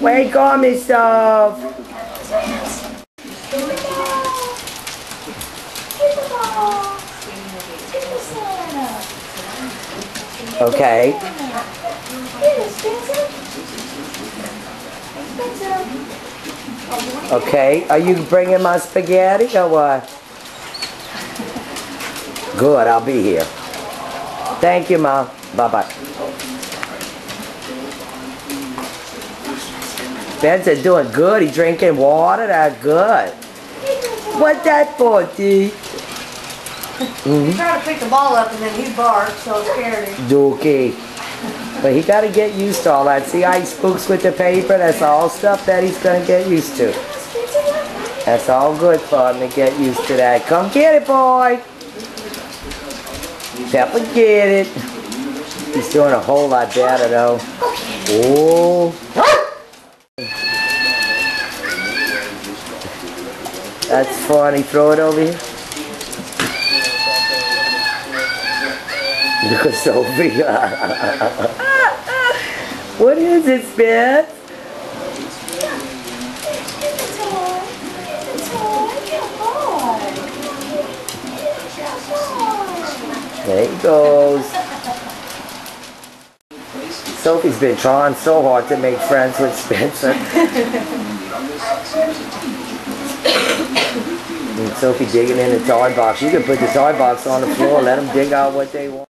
Wake on me, Soph. Okay. Okay, are you bringing my spaghetti or what? Good, I'll be here. Thank you, Mom. Bye-bye. Spencer doing good. He drinking water. That's good. What's that for, D? He tried to pick the ball up and then he barked, so it scared him. Dookie. But he got to get used to all that. See how he spooks with the paper? That's all stuff that he's going to get used to. That's all good for him to get used to that. Come get it, boy. Pepper, get it. He's doing a whole lot better, though. Oh. That's funny. Throw it over here. Look at Sophie. What is it, Spence? There he goes. Sophie's been trying so hard to make friends with Spencer. And Sophie digging in the toy box. You can put the toy box on the floor, let them dig out what they want.